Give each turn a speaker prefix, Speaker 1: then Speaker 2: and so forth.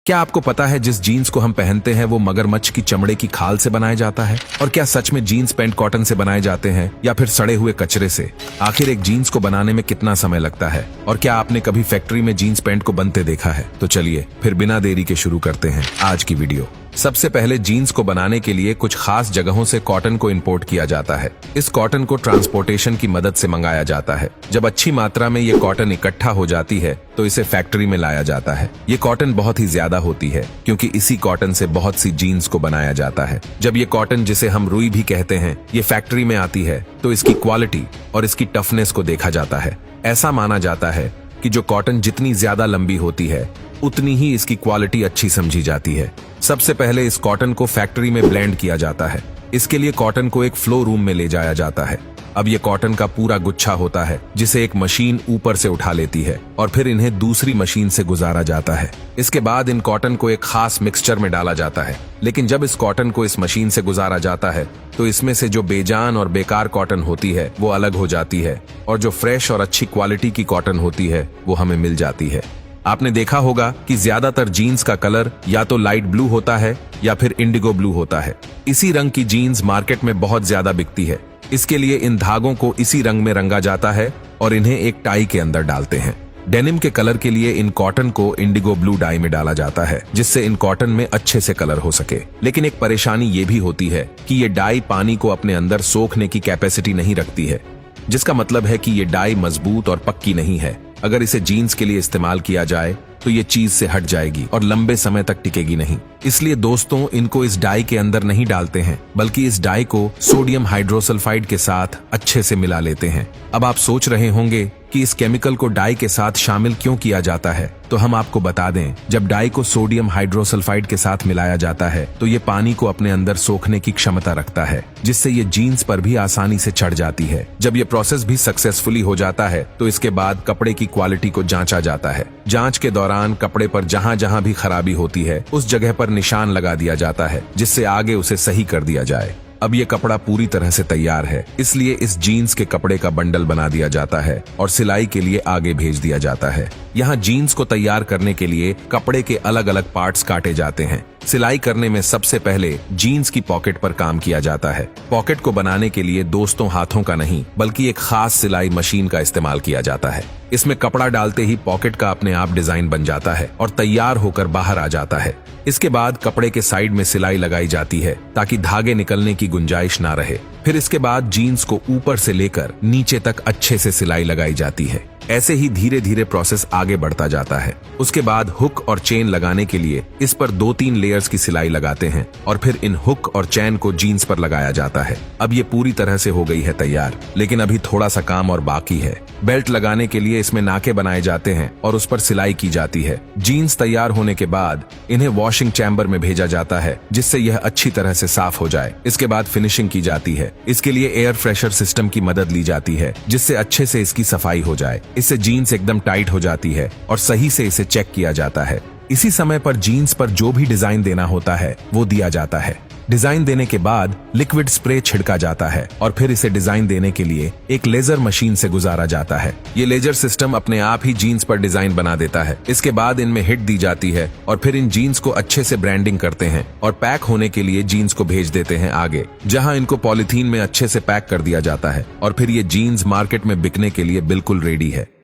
Speaker 1: क्या आपको पता है जिस जीन्स को हम पहनते हैं वो मगरमच्छ की चमड़े की खाल से बनाया जाता है? और क्या सच में जीन्स पैंट कॉटन से बनाए जाते हैं या फिर सड़े हुए कचरे से? आखिर एक जीन्स को बनाने में कितना समय लगता है और क्या आपने कभी फैक्ट्री में जीन्स पैंट को बनते देखा है? तो चलिए फिर बिना देरी के शुरू करते हैं आज की वीडियो। सबसे पहले जीन्स को बनाने के लिए कुछ खास जगहों से कॉटन को इंपोर्ट किया जाता है। इस कॉटन को ट्रांसपोर्टेशन की मदद से मंगाया जाता है। जब अच्छी मात्रा में ये कॉटन इकट्ठा हो जाती है तो इसे फैक्ट्री में लाया जाता है। ये कॉटन बहुत ही ज्यादा होती है क्योंकि इसी कॉटन से बहुत सी जीन्स को बनाया जाता है। जब ये कॉटन, जिसे हम रुई भी कहते हैं, ये फैक्ट्री में आती है तो इसकी क्वालिटी और इसकी टफनेस को देखा जाता है। ऐसा माना जाता है कि जो कॉटन जितनी ज्यादा लंबी होती है उतनी ही इसकी क्वालिटी अच्छी समझी जाती है। सबसे पहले इस कॉटन को फैक्ट्री में ब्लेंड किया जाता है। इसके लिए कॉटन को एक फ्लो रूम में ले जाया जाता है। अब ये कॉटन का पूरा गुच्छा होता है जिसे एक मशीन ऊपर से उठा लेती है और फिर इन्हें दूसरी मशीन से गुजारा जाता है। इसके बाद इन कॉटन को एक खास मिक्सचर में डाला जाता है। लेकिन जब इस कॉटन को इस मशीन से गुजारा जाता है तो इसमें से जो बेजान और बेकार कॉटन होती है वो अलग हो जाती है और जो फ्रेश और अच्छी क्वालिटी की कॉटन होती है वो हमें मिल जाती है। आपने देखा होगा कि ज्यादातर जीन्स का कलर या तो लाइट ब्लू होता है या फिर इंडिगो ब्लू होता है। इसी रंग की जीन्स मार्केट में बहुत ज्यादा बिकती है। इसके लिए इन धागों को इसी रंग में रंगा जाता है और इन्हें एक टाई के अंदर डालते हैं। डेनिम के कलर के लिए इन कॉटन को इंडिगो ब्लू डाई में डाला जाता है जिससे इन कॉटन में अच्छे से कलर हो सके। लेकिन एक परेशानी ये भी होती है कि ये डाई पानी को अपने अंदर सोखने की कैपेसिटी नहीं रखती है, जिसका मतलब है कि ये डाई मजबूत और पक्की नहीं है। अगर इसे जीन्स के लिए इस्तेमाल किया जाए तो ये चीज से हट जाएगी और लंबे समय तक टिकेगी नहीं। इसलिए दोस्तों, इनको इस डाई के अंदर नहीं डालते हैं बल्कि इस डाई को सोडियम हाइड्रोसल्फाइड के साथ अच्छे से मिला लेते हैं। अब आप सोच रहे होंगे कि इस केमिकल को डाई के साथ शामिल क्यों किया जाता है, तो हम आपको बता दें, जब डाई को सोडियम हाइड्रोसल्फाइड के साथ मिलाया जाता है तो ये पानी को अपने अंदर सोखने की क्षमता रखता है जिससे ये जीन्स पर भी आसानी से चढ़ जाती है। जब ये प्रोसेस भी सक्सेसफुली हो जाता है तो इसके बाद कपड़े की क्वालिटी को जांचा जाता है। जांच के दौरान कपड़े पर जहां जहां भी खराबी होती है उस जगह पर निशान लगा दिया जाता है जिससे आगे उसे सही कर दिया जाए। अब ये कपड़ा पूरी तरह से तैयार है, इसलिए इस जीन्स के कपड़े का बंडल बना दिया जाता है और सिलाई के लिए आगे भेज दिया जाता है। यहाँ जीन्स को तैयार करने के लिए कपड़े के अलग अलग पार्ट्स काटे जाते हैं। सिलाई करने में सबसे पहले जीन्स की पॉकेट पर काम किया जाता है। पॉकेट को बनाने के लिए दोस्तों हाथों का नहीं बल्कि एक खास सिलाई मशीन का इस्तेमाल किया जाता है। इसमें कपड़ा डालते ही पॉकेट का अपने आप डिजाइन बन जाता है और तैयार होकर बाहर आ जाता है। इसके बाद कपड़े के साइड में सिलाई लगाई जाती है ताकि धागे निकलने की गुंजाइश ना रहे। फिर इसके बाद जीन्स को ऊपर से लेकर नीचे तक अच्छे से सिलाई लगाई जाती है। ऐसे ही धीरे धीरे प्रोसेस आगे बढ़ता जाता है। उसके बाद हुक और चेन लगाने के लिए इस पर 2-3 लेयर्स की सिलाई लगाते हैं और फिर इन हुक और चैन को जीन्स पर लगाया जाता है। अब ये पूरी तरह से हो गई है तैयार, लेकिन अभी थोड़ा सा काम और बाकी है। बेल्ट लगाने के लिए इसमें नाके बनाए जाते हैं और उस पर सिलाई की जाती है। जीन्स तैयार होने के बाद इन्हें वॉशिंग चैम्बर में भेजा जाता है जिससे यह अच्छी तरह से साफ हो जाए। इसके बाद फिनिशिंग की जाती है। इसके लिए एयर फ्रेशर सिस्टम की मदद ली जाती है जिससे अच्छे से इसकी सफाई हो जाए। इससे जीन्स एकदम टाइट हो जाती है और सही से इसे चेक किया जाता है। इसी समय पर जीन्स पर जो भी डिजाइन देना होता है वो दिया जाता है। डिजाइन देने के बाद लिक्विड स्प्रे छिड़का जाता है और फिर इसे डिजाइन देने के लिए एक लेजर मशीन से गुजारा जाता है। ये लेजर सिस्टम अपने आप ही जीन्स पर डिजाइन बना देता है। इसके बाद इनमें हिट दी जाती है और फिर इन जीन्स को अच्छे से ब्रांडिंग करते हैं और पैक होने के लिए जीन्स को भेज देते हैं आगे, जहां इनको पॉलिथीन में अच्छे से पैक कर दिया जाता है और फिर ये जीन्स मार्केट में बिकने के लिए बिल्कुल रेडी है।